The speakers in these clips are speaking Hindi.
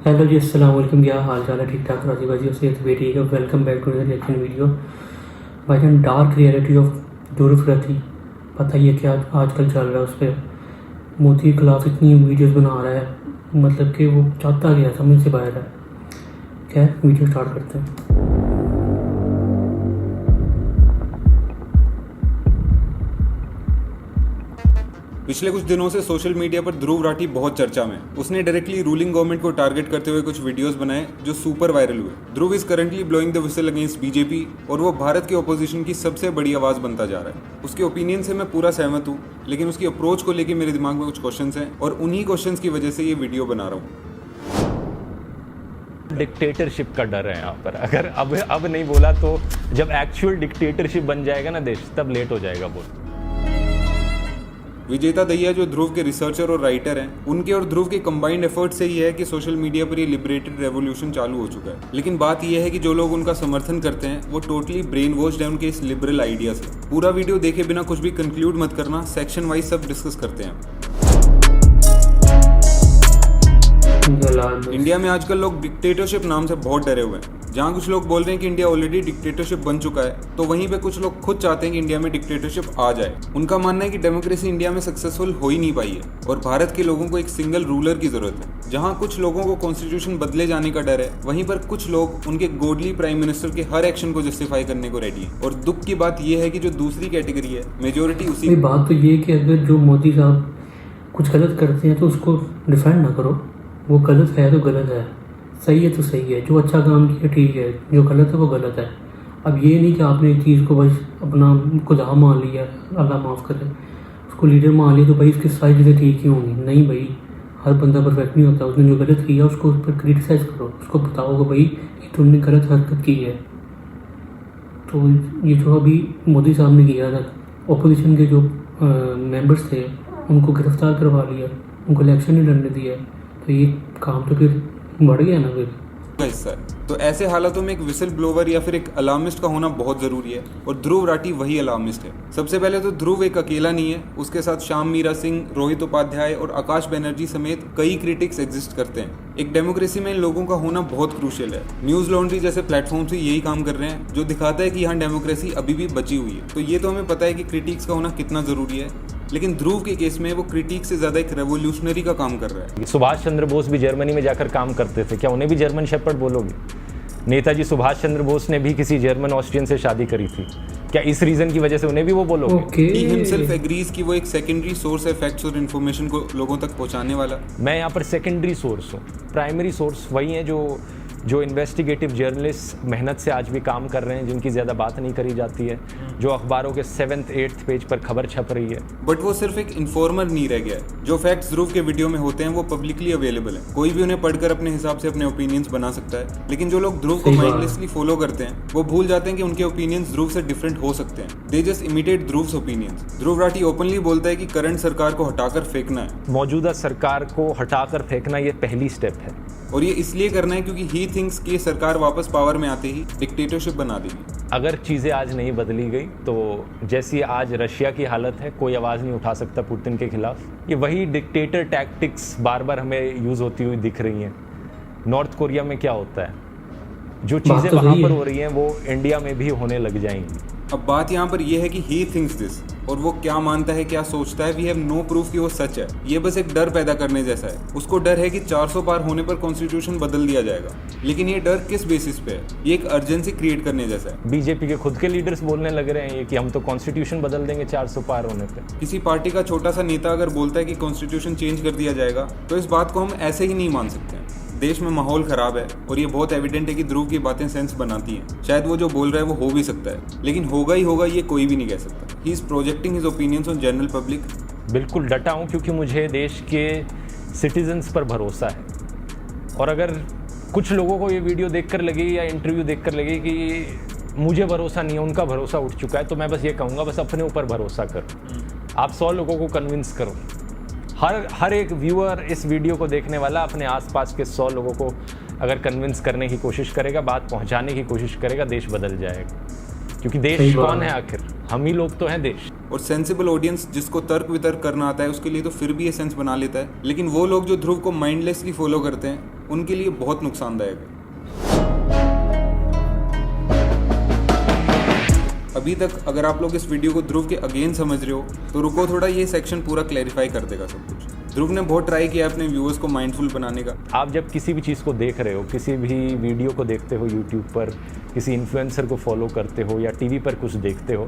हेलो जी, अस्सलाम वालेकुम। क्या हाल चाल है? ठीक ठाक, राजी बाजी और सेहत भी ठीक है। Welcome back to reaction video. भाईजान, dark reality of Dhruv Rathee, पता ही है क्या आजकल चल रहा है। उस पर मोदी के खिलाफ इतनी वीडियोस बना रहा है, मतलब कि वो चाहता गया, समझ से बाहर है। क्या है, वीडियो स्टार्ट करते हैं। पिछले कुछ दिनों से सोशल मीडिया पर ध्रुव राठी बहुत चर्चा में। उसने डायरेक्टली रूलिंग गवर्नमेंट को टारगेट करते हुए कुछ वीडियोस बनाए जो सुपर वायरल हुए। Dhruv is currently blowing the whistle against BJP और वो भारत की ओपोजिशन की सबसे बड़ी आवाज बनता जा रहा है। उसके ओपिनियन से मैं पूरा सहमत हूँ, लेकिन उसकी अप्रोच को लेकर मेरे दिमाग में कुछ क्वेश्चंस हैं और उन्हीं क्वेश्चंस की वजह से ये वीडियो बना रहा हूँ। डिक्टेटरशिप का डर है यहाँ पर। अगर अब नहीं बोला तो जब एक्चुअल डिक्टेटरशिप बन जाएगा ना देश, तब लेट हो जाएगा बोल। विजेता दहिया जो ध्रुव के रिसर्चर और राइटर हैं, उनके और ध्रुव के कंबाइंड एफर्ट से ही है कि सोशल मीडिया पर ये लिबरेटेड रेवोल्यूशन चालू हो चुका है। लेकिन बात यह है कि जो लोग उनका समर्थन करते हैं वो टोटली ब्रेन वॉश्ड है उनके इस लिबरल आइडिया से। पूरा वीडियो देखे बिना कुछ भी कंक्लूड मत करना, सेक्शन वाइज सब डिस्कस करते हैं। इंडिया में आजकल लोग डिक्टेटरशिप नाम से बहुत डरे हुए हैं। जहाँ कुछ लोग बोल रहे हैं कि इंडिया ऑलरेडी डिक्टेटरशिप बन चुका है, तो वहीं पे कुछ लोग खुद चाहते हैं कि इंडिया में डिक्टेटरशिप आ जाए। उनका मानना है कि डेमोक्रेसी इंडिया में सक्सेसफुल हो ही नहीं पाई है और भारत के लोगों को एक सिंगल रूलर की जरूरत है। जहाँ कुछ लोगों को कॉन्स्टिट्यूशन बदले जाने का डर है, वहीं पर कुछ लोग उनके गोडली प्राइम मिनिस्टर के हर एक्शन को जस्टिफाई करने को रेडी है। और दुख की बात यह है कि जो दूसरी कैटेगरी है, मेजोरिटी उसी। बात तो ये कि अगर जो मोदी साहब कुछ गलत करते हैं तो उसको डिफेंड ना करो। वो गलत है तो गलत है, सही है तो सही है। जो अच्छा काम किया ठीक है, जो गलत है वो गलत है। अब ये नहीं कि आपने एक चीज़ को बस अपना खुदा मान लिया, अल्लाह माफ़ करे, उसको लीडर मान लिया तो भाई उसकी सारी चीज़ें ठीक ही होंगी। नहीं भाई, हर बंदा परफेक्ट नहीं होता। उसने जो गलत किया उसको उस पर क्रिटिसाइज करो, उसको बताओ कि भाई ये तुमने गलत हरकत की है। तो ये जो अभी मोदी साहब ने किया था, अपोजिशन के जो मेंबर्स थे उनको गिरफ्तार करवा लिया, उनको इलेक्शन नहीं लड़ने दिया, तो ये काम तो फिर बढ़ गया ना फिर हिस्सा है। तो ऐसे हालातों में एक विसल ब्लोवर या फिर एक अलार्मिस्ट का होना बहुत जरूरी है और ध्रुव राठी वही अलार्मिस्ट है। सबसे पहले तो ध्रुव एक अकेला नहीं है, उसके साथ श्याम मीरा सिंह, रोहित उपाध्याय और आकाश बनर्जी समेत कई क्रिटिक्स एग्जिस्ट करते हैं। एक डेमोक्रेसी में इन लोगों का होना बहुत क्रूशियल है। न्यूज लॉन्ड्री जैसे प्लेटफॉर्म से यही काम कर रहे हैं, जो दिखाता है कि यहाँ डेमोक्रेसी अभी भी बची हुई है। तो ये तो हमें पता है कि क्रिटिक्स का होना कितना जरूरी है, लेकिन ध्रुव के केस में वो क्रिटिक से ज्यादा एक रेवोल्यूशनरी का काम कर रहा है। सुभाष चंद्र बोस भी जर्मनी में जाकर काम करते थे, क्या उन्हें भी जर्मन शेपर्ड बोलोगे? नेताजी सुभाष चंद्र बोस ने भी किसी जर्मन ऑस्ट्रियन से शादी करी थी, क्या इस रीजन की वजह से उन्हें भी वो बोलोगे? He himself agrees कि वो एक सेकेंडरी सोर्स है फैक्ट्स और इन्फॉर्मेशन को लोगों तक पहुंचाने वाला। मैं यहाँ पर सेकेंडरी सोर्स हूँ। प्राइमरी सोर्स वही है जो इन्वेस्टिगेटिव जर्नलिस्ट मेहनत से आज भी काम कर रहे हैं, जिनकी ज़्यादा बात नहीं करी जाती है, जो अखबारों के 7th 8th पेज पर खबर छप रही है। बट वो सिर्फ एक इन्फॉर्मर नहीं रह गया है। जो फैक्ट्स ध्रुव के वीडियो में होते हैं वो पब्लिकली अवेलेबल है, कोई भी उन्हें पढ़कर अपने हिसाब से अपने ओपिनियंस बना सकता है। लेकिन जो लोग ध्रुव को माइंडलेसली फॉलो करते हैं वो भूल जाते हैं कि उनके ओपिनियंस ध्रुव से डिफरेंट हो सकते हैं। They just imitate Dhruv's opinions. Dhruv Rathee openly बोलता है कि करंट सरकार को हटाकर फेंकना है। मौजूदा सरकार को हटाकर फेंकना ये पहली स्टेप है, और ये इसलिए करना है क्योंकि ही थिंक्स कि सरकार वापस पावर में आते ही डिक्टेटरशिप बना देगी। अगर चीज़ें आज नहीं बदली गई तो जैसी आज रशिया की हालत है, कोई आवाज़ नहीं उठा सकता पुतिन के खिलाफ। ये वही डिक्टेटर टैक्टिक्स बार बार हमें यूज़ होती हुई दिख रही हैं। नॉर्थ कोरिया में क्या होता है, जो चीज़ें वहाँ पर हो रही हैं वो इंडिया में भी होने लग जाएंगी। अब बात यहाँ पर यह है कि ही थिंक्स दिस, और वो क्या मानता है, क्या सोचता है, वी हैव नो प्रूफ कि वो सच है। ये बस एक डर पैदा करने जैसा है। उसको डर है कि 400 पार होने पर कॉन्स्टिट्यूशन बदल दिया जाएगा। लेकिन ये डर किस बेसिस पे है? ये एक अर्जेंसी क्रिएट करने जैसा है। बीजेपी के खुद के लीडर्स बोलने लग रहे हैं ये कि हम तो कॉन्स्टिट्यूशन बदल देंगे 400 पार होने पे। किसी पार्टी का छोटा सा नेता अगर बोलता है कि कॉन्स्टिट्यूशन चेंज कर दिया जाएगा, तो इस बात को हम ऐसे ही नहीं मान सकते हैं। देश में माहौल खराब है और ये बहुत एविडेंट है कि ध्रुव की बातें सेंस बनाती हैं। शायद वो जो बोल रहा है वो हो भी सकता है, लेकिन होगा ही होगा ये कोई भी नहीं कह सकता। He is projecting his opinions on general public. बिल्कुल डटा हूँ, क्योंकि मुझे देश के सिटीजन्स पर भरोसा है। और अगर कुछ लोगों को ये वीडियो देखकर लगे या इंटरव्यू देखकर लगे कि मुझे भरोसा नहीं है, उनका भरोसा उठ चुका है, तो मैं बस ये कहूँगा, बस अपने ऊपर भरोसा करो। आप 100 लोगों को कन्विंस करो। हर एक व्यूअर इस वीडियो को देखने वाला अपने आसपास के 100 लोगों को अगर कन्विंस करने की कोशिश करेगा, बात पहुंचाने की कोशिश करेगा, देश बदल जाएगा। क्योंकि देश कौन है आखिर? हम ही लोग तो हैं देश। और सेंसिबल ऑडियंस जिसको तर्क वितर्क करना आता है उसके लिए तो फिर भी ये सेंस बना लेता है, लेकिन वो लोग जो ध्रुव को माइंडलेसली फॉलो करते हैं उनके लिए बहुत नुकसानदायक है। अभी तक अगर आप लोग इस वीडियो को ध्रुव के अगेन समझ रहे हो तो रुको थोड़ा, ये सेक्शन पूरा क्लैरिफाई कर देगा सब कुछ। ध्रुव ने बहुत ट्राई किया अपने व्यूअर्स को माइंडफुल बनाने का। आप जब किसी भी चीज़ को देख रहे हो, किसी भी वीडियो को देखते हो यूट्यूब पर, किसी इन्फ्लुएंसर को फॉलो करते हो या टीवी पर कुछ देखते हो,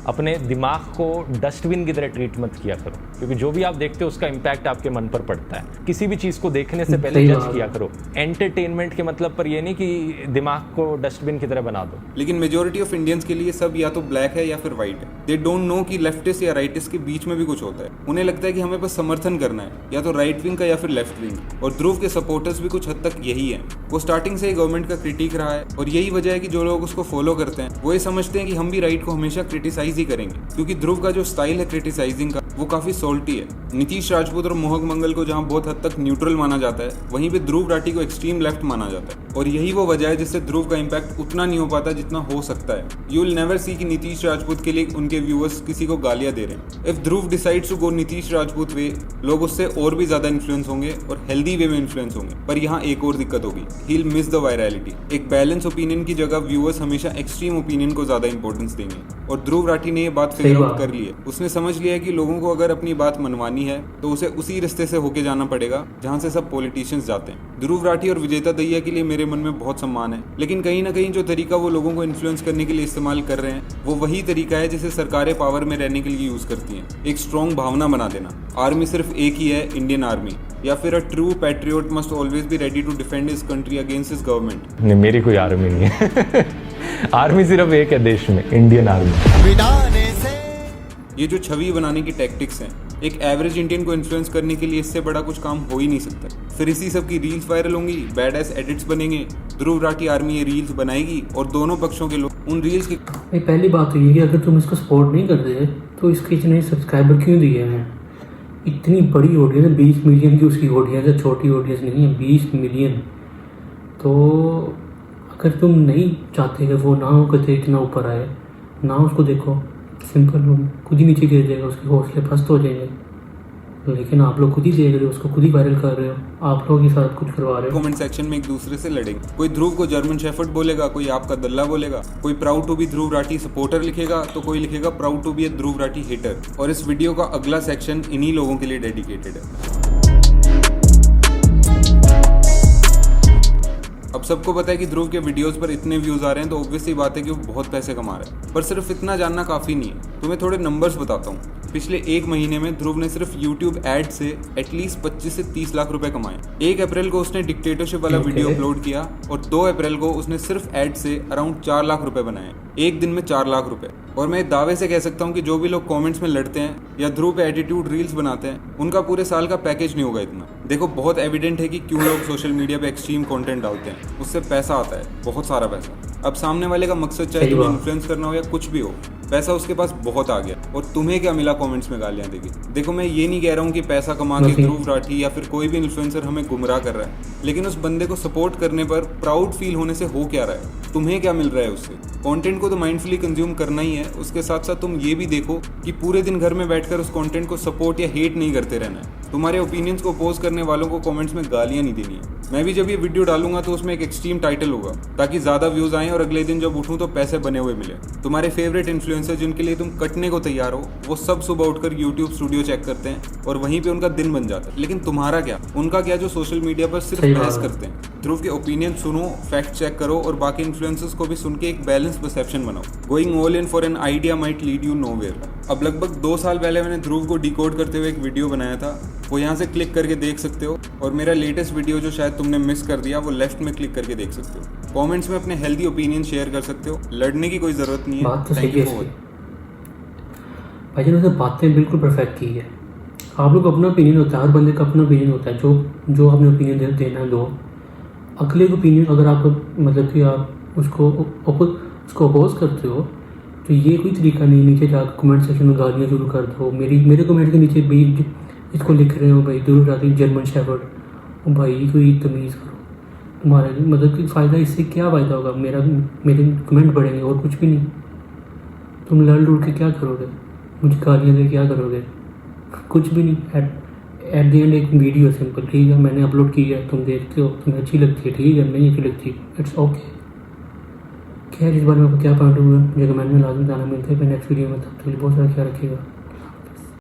अपने दिमाग को डस्टबिन की तरह ट्रीट मत किया करो, क्योंकि जो भी आप देखते हो उसका इम्पैक्ट आपके मन पर पड़ता है। किसी भी चीज़ को देखने से पहले जज किया करो। एंटरटेनमेंट के मतलब पर ये नहीं कि दिमाग को डस्टबिन की तरह बना दो। लेकिन मेजोरिटी ऑफ इंडियंस के लिए सब या तो ब्लैक है या फिर व्हाइट है। दे डोंट नो कि लेफ्टिस्ट या राइटिस्ट के बीच में भी कुछ होता है। उन्हें लगता है कि हमें बस समर्थन करना है, या तो राइट विंग का या फिर लेफ्ट विंग। और ध्रुव के सपोर्टर्स भी कुछ हद तक यही है। वो स्टार्टिंग से ही गवर्नमेंट का क्रिटिक रहा है, और यही वजह है कि जो लोग उसको फॉलो करते हैं वो ये समझते हैं कि हम भी राइट को हमेशा क्रिटिसाइज ही करेंगे, क्योंकि ध्रुव का जो स्टाइल है क्रिटिसाइजिंग का वो काफी सॉल्टी है। नीतीश राजपूत और मोहक मंगल को जहां बहुत हद तक न्यूट्रल माना जाता है, वहीं पे ध्रुव राठी को एक्सट्रीम लेफ्ट माना जाता है। और यही वो वजह है जिससे ध्रुव का इम्पैक्ट उतना नहीं हो पाता जितना हो सकता है। यू विल नेवर सी कि नीतीश राजपूत के लिए उनके व्यूअर्स किसी को गालियां दे रहे हैं। If Dhruv decides to go Nitish Rajput way, लोग उससे और भी ज्यादा इन्फ्लुएंस होंगे और हेल्दी वे में इन्फ्लुएंस होंगे। पर यहाँ एक और दिक्कत होगी, he will miss the virality. एक बैलेंस ओपिनियन की जगह व्यूअर्स हमेशा एक्सट्रीम ओपिनियन को ज्यादा इंपॉर्टेंस देंगे, और ध्रुव राठी ने ये बात फिगर आउट कर ली है। उसने समझ लिया है कि लोगों को अगर अपनी बात मनवानी है तो उसे उसी रास्ते से होके जाना पड़ेगा जहां से सब पॉलिटिशियंस जाते हैं। ध्रुव राठी और विजेता दहिया के लिए मेरे मन में बहुत सम्मान है, लेकिन कहीं ना कहीं जो तरीका वो लोगों को इन्फ्लुएंस करने के लिए इस्तेमाल कर रहे हैं वो वही तरीका है जिसे सरकारें पावर में रहने के लिए यूज करती हैं। एक स्ट्रॉन्ग भावना बना देना, आर्मी सिर्फ एक ही है, इंडियन आर्मी, या फिर a true patriot must always be ready to defend his country against his government. नहीं, मेरी कोई आर्मी नहीं है। आर्मी सिर्फ एक है देश में, इंडियन आर्मी। ये जो छवि बनाने की टैक्टिक्स हैं, एक एवरेज इंडियन को इन्फ्लुएंस करने के लिए इससे बड़ा कुछ काम हो ही नहीं सकता। फिर इसी सब की रील्स वायरल होंगी, बैड एस एडिट्स बनेंगे, ध्रुव राठी आर्मी ये रील्स बनाएगी और दोनों पक्षों के लोग उन रील्स की। पहली बात तो ये कि अगर तुम इसको सपोर्ट नहीं कर रहे तो इसके इतने सब्सक्राइबर क्यों दिए हैं? इतनी बड़ी ऑडियंस है, 20 मिलियन की उसकी ऑडियंस है, छोटी ऑडियंस नहीं है, 20 मिलियन। तो अगर तुम नहीं चाहते कि वो ना हो कते इतना ऊपर आए, ना उसको देखो, सिंपल, खुद ही नीचे गिर जाएगा, उसके हौसले पस्त हो जाएंगे। लेकिन आप लोग खुद ही देख रहे हो, उसको खुद ही वायरल कर रहे हो, आप लोग ही सारा कुछ करवा रहे हो। कमेंट सेक्शन में एक दूसरे से लड़ेंगे। कोई ध्रुव को जर्मन शेफर्ड बोलेगा, कोई आपका दल्ला बोलेगा, कोई proud to be Dhruv Rathee supporter लिखेगा, तो कोई लिखेगा proud to be a Dhruv Rathee hater. और इस वीडियो का अगला सेक्शन इन्हीं लोगों के लिए डेडिकेटेड है। अब सबको पता है कि ध्रुव के वीडियोस पर इतने व्यूज आ रहे हैं तो ऑब्वियसली बात है कि वो बहुत पैसे कमा रहा है। पर सिर्फ इतना जानना काफी नहीं है, तुम्हें थोड़े नंबर्स बताता हूँ। पिछले एक महीने में ध्रुव ने सिर्फ YouTube एड से एटलीस्ट 25 से 30 लाख रुपए कमाए। 1 अप्रैल को उसने डिक्टेटरशिप वाला वीडियो अपलोड किया और 2 अप्रैल को उसने सिर्फ एड से अराउंड 4 लाख रुपए बनाए। एक दिन में 4 लाख रुपए। और मैं दावे से कह सकता हूँ कि जो भी लोग कमेंट्स में लड़ते हैं या ध्रुव पे एटीट्यूड रील्स बनाते हैं, उनका पूरे साल का पैकेज नहीं होगा इतना। देखो, बहुत एविडेंट है कि क्यों लोग सोशल मीडिया पे एक्सट्रीम कंटेंट डालते हैं। उससे पैसा आता है, बहुत सारा पैसा। अब सामने वाले का मकसद चाहे तुम्हें इन्फ्लुएंस करना हो या कुछ भी हो, पैसा उसके पास बहुत आ गया। और तुम्हें क्या मिला कमेंट्स में गालियां देगी? देखो, मैं ये नहीं कह रहा हूँ कि पैसा कमा के ध्रुव राठी या फिर कोई भी इन्फ्लुएंसर हमें गुमराह कर रहा है, लेकिन उस बंदे को सपोर्ट करने पर प्राउड फील होने से हो क्या रहा है? तुम्हें क्या मिल रहा है उससे? कंटेंट को तो माइंडफुली कंज्यूम करना ही है, उसके साथ साथ तुम ये भी देखो कि पूरे दिन घर में बैठकर उस कंटेंट को सपोर्ट या हेट नहीं करते रहना है। तुम्हारे ओपिनियंस को अपोज करने वालों को कमेंट्स में गालियां नहीं देनी है। मैं भी जब ये वीडियो डालूंगा तो उसमें एक एक्सट्रीम टाइटल होगा ताकि ज्यादा व्यूज आए और अगले दिन जब उठूं तो पैसे बने हुए मिले। तुम्हारे फेवरेट इन्फ्लुएंसर जिनके लिए तुम कटने को तैयार हो, वो सब सुबह उठकर यूट्यूब स्टूडियो चेक करते हैं और वहीं पे उनका दिन बन जाता है। लेकिन तुम्हारा क्या, उनका क्या जो सोशल मीडिया पर सिर्फ बहस करते हैं? ध्रुव के ओपिनियन सुनो, फैक्ट चेक करो और बाकी इन्फ्लुएंसर्स को भी सुन के एक बैलेंस परसेप्शन बनाओ। Going all in for an idea might lead you nowhere. अब लगभग 2 साल पहले मैंने ध्रुव को डिकोड करते हुए एक वीडियो बनाया था, वो यहाँ से क्लिक करके देख सकते हो। और मेरा लेटेस्ट वीडियो जो शायद तुमने मिस कर दिया, वो लेफ्ट में क्लिक करके देख सकते हो। कमेंट्स में अपने हेल्दी ओपिनियन शेयर कर सकते हो। लड़ने की कोई जरूरत नहीं है। बात तो सही है भाई, ने बातें बिल्कुल परफेक्ट की है। आप लोग अपना ओपिनियन होता है, हर बंदे का अपना ओपिनियन होता है। जो आपने ओपिनियन देना दो। अगले ओपिनियन अगर आप मतलब कि आप उसको अपोज करते हो तो ये कोई तरीका नहीं नीचे जाकर कमेंट सेक्शन में गालियाँ शुरू कर दो। मेरे कमेंट के नीचे भी इसको लिख रहे हो भाई ध्रुव राठी जर्मन शेफर्ड, भाई कोई तमीज़ करो। तुम्हारे मतलब कि फ़ायदा इससे क्या फ़ायदा होगा? मेरे कमेंट बढ़ेंगे और कुछ भी नहीं। तुम लड़ लुड़ के क्या करोगे, मुझे गालियाँ दे क्या करोगे, कुछ भी नहीं। एट द एंड एक वीडियो सिंपल, ठीक है मैंने अपलोड की है, तुम देखते हो, तुम्हें अच्छी लगती है, ठीक है नहीं अच्छी लगती, इट्स ओके। खैर इस बार मेरे को क्या पॉइंट हुआ, मुझे कमेंट में लाजमी बताना। मिलते हैं नेक्स्ट वीडियो में, तब तक के लिए बहुत सारा ख्याल रखिएगा।